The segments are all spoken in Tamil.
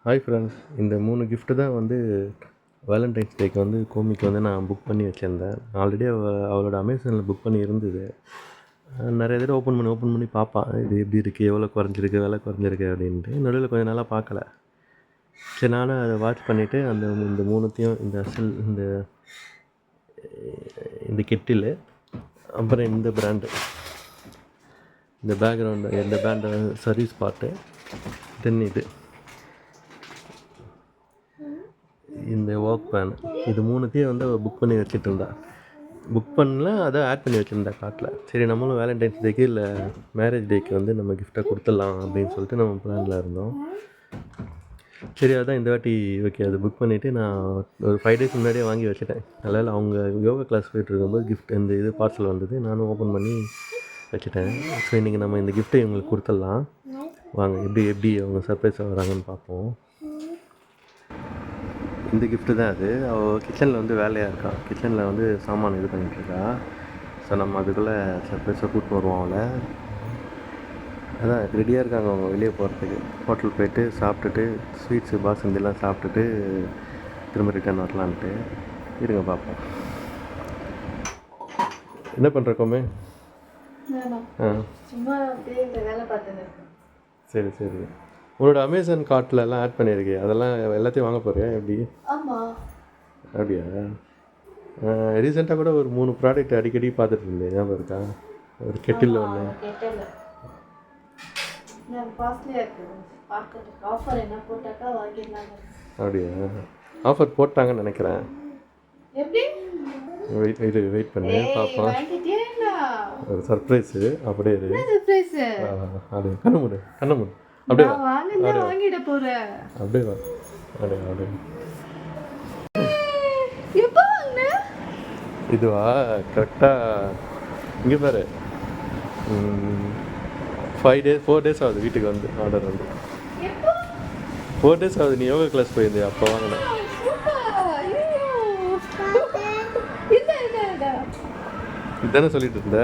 ஹாய் ஃப்ரெண்ட்ஸ், இந்த 3 கிஃப்ட்டு தான் வந்து வேலண்டைன்ஸ் டேக்கு வந்து கோமிக்கு வந்து நான் புக் பண்ணி வச்சுருந்தேன். ஆல்ரெடி அவளோட அமேசானில் புக் பண்ணி இருந்தது. நிறைய தடவை ஓப்பன் பண்ணி பார்ப்பான், இது எப்படி இருக்குது, எவ்வளோ குறைஞ்சிருக்கு, விலை குறைஞ்சிருக்கு அப்படின்ட்டு. நடுவில் கொஞ்சம் நாளாக பார்க்கல. சரி, நானும் அதை வாட்ச் பண்ணிவிட்டு இந்த மூணுத்தையும் இந்த கெட்டில், அப்புறம் இந்த பிராண்டு, இந்த பேக்ரவுண்டு, இந்த பேண்டு சர்வீஸ் பார்ட்டு, தென் இந்த ஒர்க் பேன், இது மூணுத்தையும் வந்து புக் பண்ணி வச்சுட்டு இருந்தா. புக் பண்ணல, அதை ஆட் பண்ணி வச்சுருந்தா காட்டில். சரி, நம்மளும் வேலண்டைன்ஸ் டேக்கு இல்லை மேரேஜ் டேக்கு வந்து நம்ம கிஃப்டாக கொடுத்துடலாம் அப்படின்னு சொல்லிட்டு நம்ம பிளானில் இருந்தோம். சரி, அதான் இந்த வாட்டி ஓகே, அது புக் பண்ணிவிட்டு நான் ஒரு 5 days முன்னாடியே வாங்கி வச்சுட்டேன். அதனால் அவங்க யோகா கிளாஸ் போய்ட்டு இருக்கும்போது கிஃப்ட் இது பார்சல் வந்தது. நானும் ஓப்பன் பண்ணி வச்சுட்டேன். ஸோ இன்றைக்கி நம்ம இந்த கிஃப்ட்டை இவங்களுக்கு கொடுத்துடலாம். வாங்க, எப்படி அவங்க சர்ப்ரைஸாக வராங்கன்னு பார்ப்போம். இந்த கிஃப்ட்டு தான் அது. அவள் கிச்சனில் வந்து வேலையாக இருக்கா. கிச்சனில் வந்து சாமான் இது பண்ணிகிட்ருக்கா. ஸோ நம்ம அதுக்குள்ளே சர்ப்ரைஸாக கூப்பிட்டு வருவோம் அவளை. அதான் ரெடியாக இருக்காங்க அவங்க வெளியே போகிறதுக்கு. ஹோட்டல் போய்ட்டு சாப்பிட்டுட்டு ஸ்வீட்ஸு பாசந்திலாம் சாப்பிட்டுட்டு திரும்ப ரிட்டர்ன் வரலான்ட்டு. இருங்க பார்ப்போம். என்ன பண்ணுறக்கோமே? சரி சரி. உன்னோட அமேசான் கார்ட்லலாம் ஆட் பண்ணியிருக்கே, அதெல்லாம் எல்லாத்தையும் வாங்க போறியா எப்படி? அப்படியா? ரீசெண்டாக கூட ஒரு 3 ப்ராடக்ட் அடிக்கடி பார்த்துட்டு இருந்தேன், ஞாபகம் இருக்கா? ஒரு கெட்டில் ஒன்று. அப்படியா? ஆஃபர் போட்டாங்கன்னு நினைக்கிறேன். வெயிட் பண்ணு பார்ப்போம். ஒரு சர்ப்ரைஸு. அப்படியே அப்படியே கண்ணு மூடு. அப்படியே வாங்கிட போறேன். அப்படியே வா. அப்படியே இதுவா? கரெக்டாக இங்கே பாரு. 4 days ஆகுது வீட்டுக்கு வந்து. ஆர்டர் வந்து 4 days ஆகுது. நீ யோகா கிளாஸ் போயிருந்தே அப்போ வாங்கினேன். இதுதானே சொல்லிட்டு இருந்த?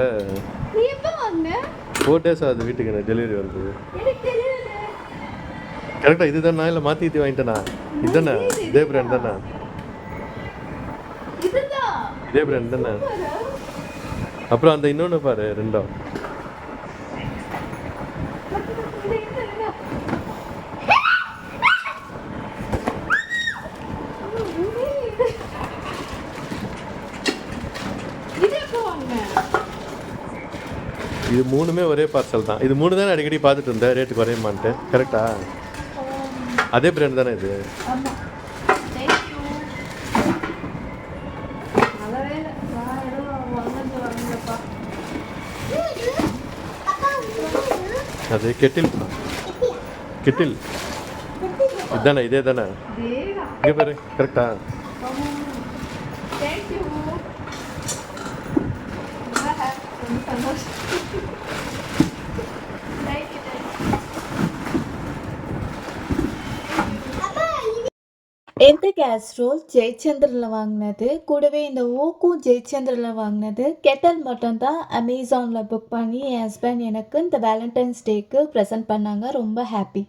4 days ஆகுது வீட்டுக்கு எனக்கு டெலிவரி வருது. கரெக்டாக இது தானே? இல்லை மாற்றி வாங்கிட்டேண்ணா? இதுதானே? இதே பிராண்ட் தானே? இதே பிராண்ட் தானே? அப்புறம் அந்த இன்னொன்று பாரு, ரெண்டும். இது 3மே ஒரே பார்சல் தான். இது 3 தானே அடிக்கடி பார்த்துட்டு இருந்தேன், ரேட்டு குறையுமான்ட்டு. கரெக்டா? அதே பிராண்ட் தானே இது? அது கெட்டில் இதுதானே? இதே தானே? இங்கே பாரு, கரெக்டா? இந்த கேஸ்ட்ரோல் ஜெயச்சந்திரில் வாங்கினது, கூடவே இந்த ஓக்கும் ஜெயச்சந்திரில் வாங்கினது. கெட்டல் மட்டும்தான் அமேசானில் புக் பண்ணி என் ஹஸ்பண்ட் எனக்கு இந்த வேலண்டைன்ஸ் டேக்கு ப்ரெசென்ட் பண்ணாங்க. ரொம்ப ஹாப்பி.